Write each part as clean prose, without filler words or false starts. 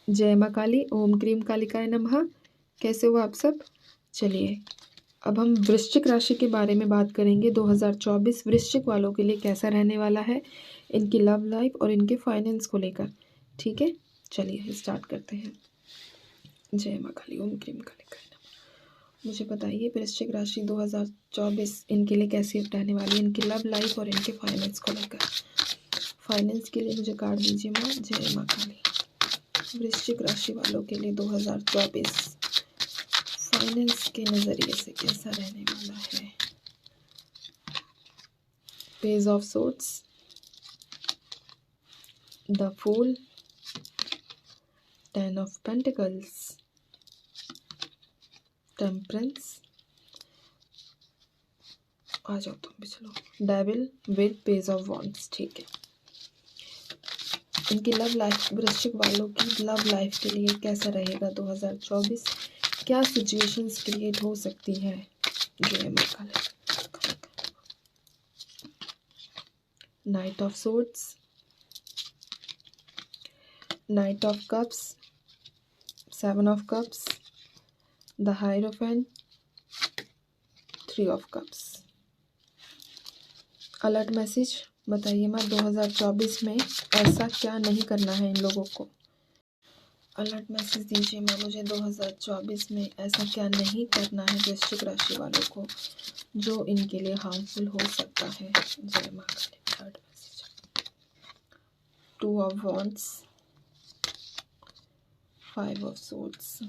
जय माँ काली, ओम क्रीम कालिकाय नमः। कैसे हो आप सब? चलिए अब हम वृश्चिक राशि के बारे में बात करेंगे। 2024 वृश्चिक वालों के लिए कैसा रहने वाला है, इनकी लव लाइफ और इनके फाइनेंस को लेकर। ठीक है, चलिए स्टार्ट करते हैं। जय माँ काली, ओम क्रीम कालिकाय नमः। मुझे बताइए वृश्चिक राशि 2024 इनके लिए कैसी रहने वाली है, इनकी लव लाइफ और इनके फाइनेंस को लेकर। फाइनेंस के लिए मुझे कार्ड दीजिए माँ। जय माँ काली। वृश्चिक राशि वालों के लिए 2024 फाइनेंस के नज़रिए से कैसा रहने वाला है। Page of swords, the fool, 10 of pentacles, temperance, आ जाओ तुम भी, चलो, devil with page of wands. ठीक है, इनकी लव लाइफ, वृश्चिक वालों की लव लाइफ के लिए कैसा रहेगा 2024, क्या सिचुएशंस क्रिएट हो सकती है। जय माँ Kali. Knight of swords, knight of cups, 7 of cups, the hierophant, 3 of cups. Alert message बताइए माँ, 2024 में ऐसा क्या नहीं करना है इन लोगों को। अलर्ट मैसेज दीजिए माँ मुझे, 2024 में ऐसा क्या नहीं करना है वृश्चिक राशि वालों को जो इनके लिए हार्मफुल हो सकता है। जय माँ Kali. Third message, 2 of wands, 5 of swords.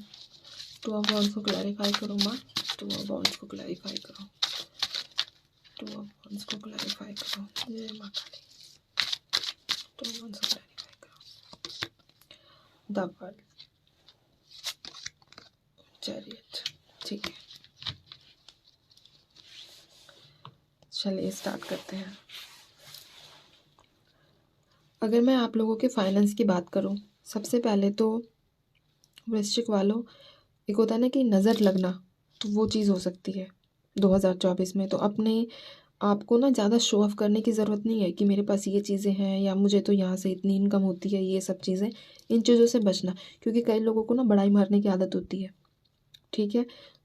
2 of wands को क्लैरिफाई करो माँ, 2 ऑफ वॉन्ड्स को क्लैरिफाई करो, 2 ऑफ वॉन्ड्स को क्लैरिफाई करो। जय माँ काली। 2 ऑफ वॉन्ड्स को क्लैरिफाई करो। The world, chariot. ठीक है, चलिए स्टार्ट करते हैं। अगर मैं आप लोगों के फाइनेंस की बात करूं, सबसे पहले तो वृश्चिक वालों, एक होता है ना कि नज़र लगना, तो वो चीज़ हो सकती है 2024 में। तो अपने आपको ना ज़्यादा शो ऑफ करने की ज़रूरत नहीं है कि मेरे पास ये चीज़ें हैं या मुझे तो यहाँ से इतनी इनकम होती है, ये सब चीज़ें, इन चीज़ों से बचना, क्योंकि कई लोगों को ना बड़ाई मारने की आदत होती है। ठीक है,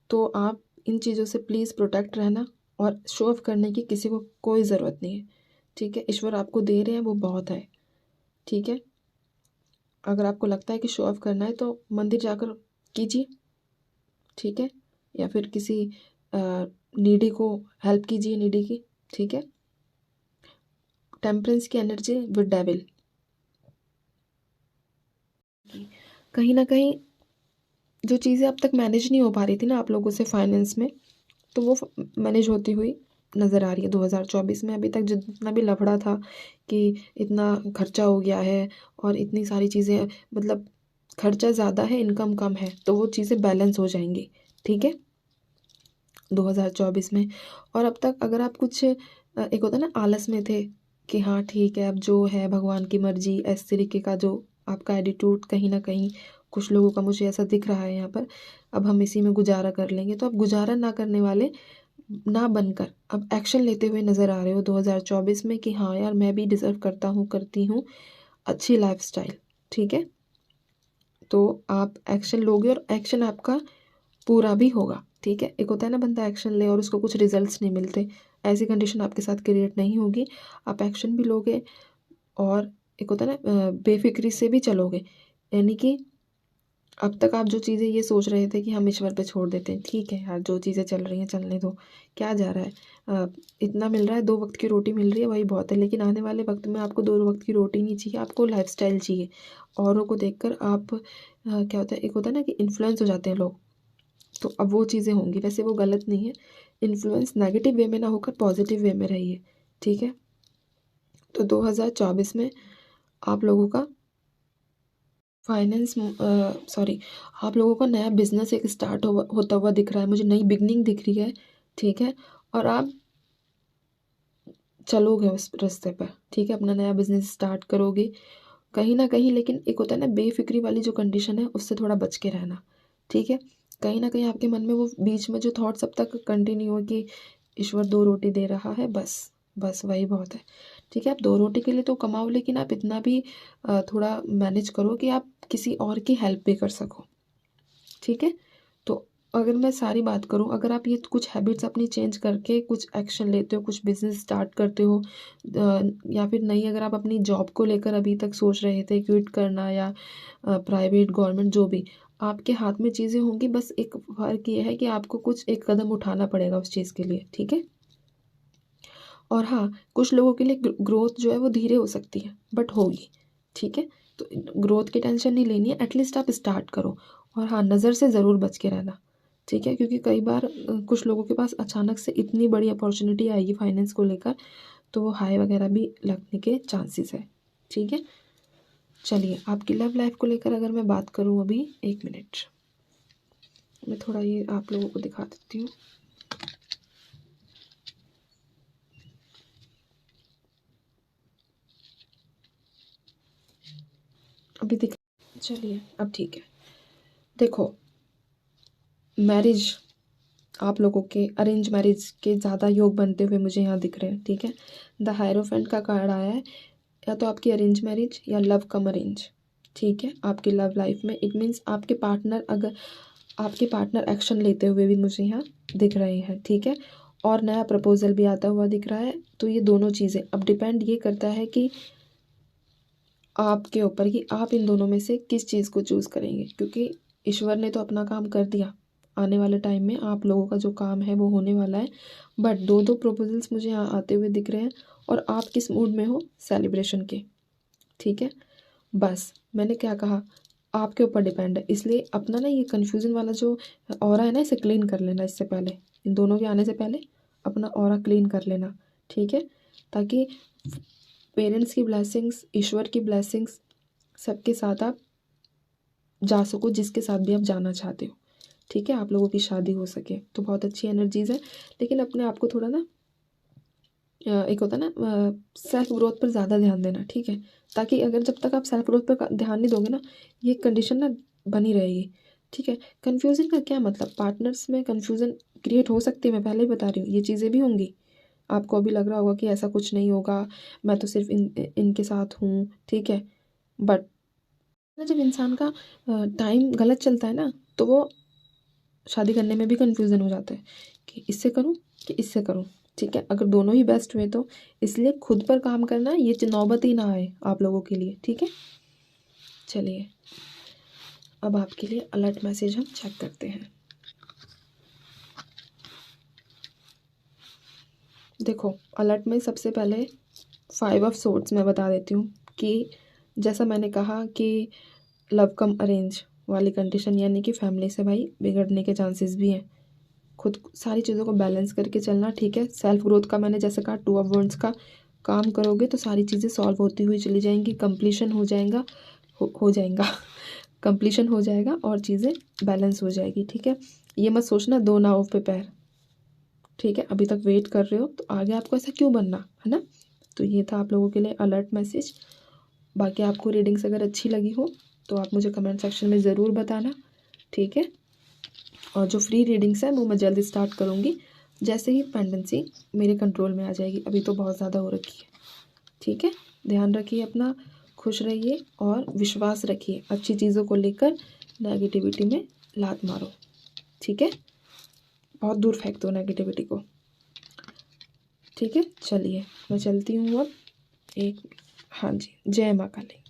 तो आप इन चीज़ों से प्लीज़ प्रोटेक्ट रहना, और शो ऑफ करने की किसी को कोई ज़रूरत नहीं है। ठीक है, ईश्वर आपको दे रहे हैं वो बहुत है। ठीक है, अगर आपको लगता है कि शो ऑफ करना है तो मंदिर जाकर कीजिए। ठीक है, या फिर किसी नीडी को हेल्प कीजिए, नीडी की। ठीक है, टेम्परेंस की एनर्जी विद डेविल। कहीं ना कहीं जो चीज़ें अब तक मैनेज नहीं हो पा रही थी ना आप लोगों से फाइनेंस में, तो वो मैनेज होती हुई नज़र आ रही है 2024 में। अभी तक जितना भी लफड़ा था कि इतना खर्चा हो गया है और इतनी सारी चीज़ें, मतलब खर्चा ज़्यादा है इनकम कम है, तो वो चीज़ें बैलेंस हो जाएंगी। ठीक है, 2024 में। और अब तक अगर आप कुछ एक होता है ना आलस में थे कि हाँ ठीक है अब जो है भगवान की मर्जी, इस तरीके का जो आपका एटीट्यूड कहीं ना कहीं कुछ लोगों का मुझे ऐसा दिख रहा है यहाँ पर, अब हम इसी में गुजारा कर लेंगे, तो अब गुजारा ना करने वाले ना बनकर अब एक्शन लेते हुए नज़र आ रहे हो 2024 में कि हाँ यार मैं भी डिज़र्व करता हूँ, करती हूँ अच्छी लाइफस्टाइल। ठीक है, तो आप एक्शन लोगे और एक्शन आपका पूरा भी होगा। ठीक है, एक होता है ना बंदा एक्शन ले और उसको कुछ रिजल्ट्स नहीं मिलते, ऐसी कंडीशन आपके साथ क्रिएट नहीं होगी। आप एक्शन भी लोगे और एक होता है ना बेफिक्री से भी चलोगे, यानी कि अब तक आप जो चीज़ें ये सोच रहे थे कि हम ईश्वर पे छोड़ देते हैं, ठीक है यार जो चीज़ें चल रही हैं चलने दो, क्या जा रहा है, इतना मिल रहा है, 2 वक्त की रोटी मिल रही है वही बहुत है। लेकिन आने वाले वक्त में आपको 2 वक्त की रोटी नहीं चाहिए, आपको लाइफस्टाइल चाहिए। औरों को देखकर आप क्या होता है, एक होता है ना कि इन्फ्लुएंस हो जाते हैं लोग, तो अब वो चीज़ें होंगी। वैसे वो गलत नहीं है, इन्फ्लुएंस नेगेटिव वे में ना होकर पॉजिटिव वे में रहिए। ठीक है, तो 2024 में आप लोगों का फाइनेंस, सॉरी, आप लोगों का नया बिजनेस एक स्टार्ट होता हुआ दिख रहा है मुझे, नई बिगनिंग दिख रही है। ठीक है, और आप चलोगे उस रास्ते पर। ठीक है, अपना नया बिजनेस स्टार्ट करोगे कहीं ना कहीं, लेकिन एक होता है ना बेफिक्री वाली जो कंडीशन है उससे थोड़ा बच के रहना। ठीक है, कहीं ना कहीं आपके मन में वो बीच में जो थॉट्स अब तक कंटिन्यू हो कि ईश्वर 2 रोटी दे रहा है, बस बस वही बहुत है। ठीक है, आप 2 रोटी के लिए तो कमाओ, लेकिन आप इतना भी थोड़ा मैनेज करो कि आप किसी और की हेल्प भी कर सको। ठीक है, तो अगर मैं सारी बात करूं, अगर आप ये कुछ हैबिट्स अपनी चेंज करके कुछ एक्शन लेते हो, कुछ बिजनेस स्टार्ट करते हो, या फिर नहीं, अगर आप अपनी जॉब को लेकर अभी तक सोच रहे थे क्विट करना या प्राइवेट गवर्नमेंट जो भी, आपके हाथ में चीज़ें होंगी, बस एक फ़र्क ये है कि आपको कुछ एक कदम उठाना पड़ेगा उस चीज़ के लिए। ठीक है, और हाँ, कुछ लोगों के लिए ग्रोथ जो है वो धीरे हो सकती है, बट होगी। ठीक है, तो ग्रोथ की टेंशन नहीं लेनी है, एटलीस्ट आप स्टार्ट करो। और हाँ, नज़र से ज़रूर बच के रहना। ठीक है, क्योंकि कई बार कुछ लोगों के पास अचानक से इतनी बड़ी अपॉर्चुनिटी आएगी फाइनेंस को लेकर, तो वो हाई वगैरह भी लगने के चांसेस है। ठीक है, चलिए, आपकी लव लाइफ को लेकर अगर मैं बात करूँ अभी, 1 मिनट, मैं थोड़ा ये आप लोगों को दिखा देती हूँ। अभी दिख, चलिए अब ठीक है। देखो, मैरिज, आप लोगों के अरेंज मैरिज के ज़्यादा योग बनते हुए मुझे यहाँ दिख रहे हैं। ठीक है, द हायरोफेंट का कार्ड आया है, या तो आपकी अरेंज मैरिज या लव कम अरेंज। ठीक है, आपकी लव लाइफ में इट मीन्स आपके पार्टनर, अगर आपके पार्टनर एक्शन लेते हुए भी मुझे यहाँ दिख रहे हैं। ठीक है, और नया प्रपोजल भी आता हुआ दिख रहा है। तो ये दोनों चीज़ें अब डिपेंड ये करता है कि आपके ऊपर, कि आप इन दोनों में से किस चीज़ को चूज़ करेंगे, क्योंकि ईश्वर ने तो अपना काम कर दिया। आने वाले टाइम में आप लोगों का जो काम है वो होने वाला है। बट दो दो प्रपोजल्स मुझे यहाँ आते हुए दिख रहे हैं, और आप किस मूड में हो, सेलिब्रेशन के। ठीक है, बस मैंने क्या कहा, आपके ऊपर डिपेंड है। इसलिए अपना ना ये कन्फ्यूज़न वाला जो ऑरा है ना, इसे क्लीन कर लेना। इससे पहले, इन दोनों के आने से पहले अपना ऑरा क्लीन कर लेना। ठीक है, ताकि पेरेंट्स की ब्लेसिंग्स, ईश्वर की ब्लेसिंग्स, सबके साथ आप जा सको, जिसके साथ भी आप जाना चाहते हो। ठीक है, आप लोगों की शादी हो सके, तो बहुत अच्छी एनर्जीज है। लेकिन अपने आप को थोड़ा ना, एक होता है ना, सेल्फ ग्रोथ पर ज़्यादा ध्यान देना। ठीक है, ताकि अगर जब तक आप सेल्फ ग्रोथ पर ध्यान नहीं दोगे ना, ये कंडीशन ना बनी रहेगी। ठीक है, कन्फ्यूज़न का क्या मतलब, पार्टनर्स में कन्फ्यूज़न क्रिएट हो सकती है, मैं पहले ही बता रही हूँ, ये चीज़ें भी होंगी। आपको अभी लग रहा होगा कि ऐसा कुछ नहीं होगा, मैं तो सिर्फ इनके साथ हूँ। ठीक है, बट जब इंसान का टाइम गलत चलता है ना, तो वो शादी करने में भी कन्फ्यूज़न हो जाता है कि इससे करूँ कि इससे करूँ। ठीक है, अगर दोनों ही बेस्ट हुए तो, इसलिए खुद पर काम करना, ये नौबत ही ना आए आप लोगों के लिए। ठीक है, चलिए अब आपके लिए अलर्ट मैसेज हम चेक करते हैं। देखो, अलर्ट में सबसे पहले 5 ऑफ सोर्ड्स मैं बता देती हूँ कि जैसा मैंने कहा कि लव कम अरेंज वाली कंडीशन, यानी कि फैमिली से भाई बिगड़ने के चांसेस भी हैं। खुद सारी चीज़ों को बैलेंस करके चलना। ठीक है, सेल्फ ग्रोथ का मैंने जैसे कहा, 2 ऑफ वंड्स का काम करोगे तो सारी चीज़ें सॉल्व होती हुई चली जाएंगी, कंप्लीशन हो जाएगा, हो जाएगा कंप्लीशन हो जाएगा, और चीज़ें बैलेंस हो जाएगी। ठीक है, ये मत सोचना 2 नाव पे पैर। ठीक है, अभी तक वेट कर रहे हो तो आगे आपको ऐसा क्यों बनना है ना। तो ये था आप लोगों के लिए अलर्ट मैसेज। बाकी आपको रीडिंग्स अगर अच्छी लगी हो तो आप मुझे कमेंट सेक्शन में ज़रूर बताना। ठीक है, और जो फ्री रीडिंग्स है वो मैं जल्दी स्टार्ट करूँगी, जैसे ही पेंडेंसी मेरे कंट्रोल में आ जाएगी। अभी तो बहुत ज़्यादा हो रखी है। ठीक है, ध्यान रखिए अपना, खुश रहिए और विश्वास रखिए अच्छी चीज़ों को लेकर, नेगेटिविटी में लात मारो। ठीक है, बहुत दूर फेंक दो नेगेटिविटी को। ठीक है, चलिए मैं चलती हूँ अब। हाँ जी, जय माँ काली।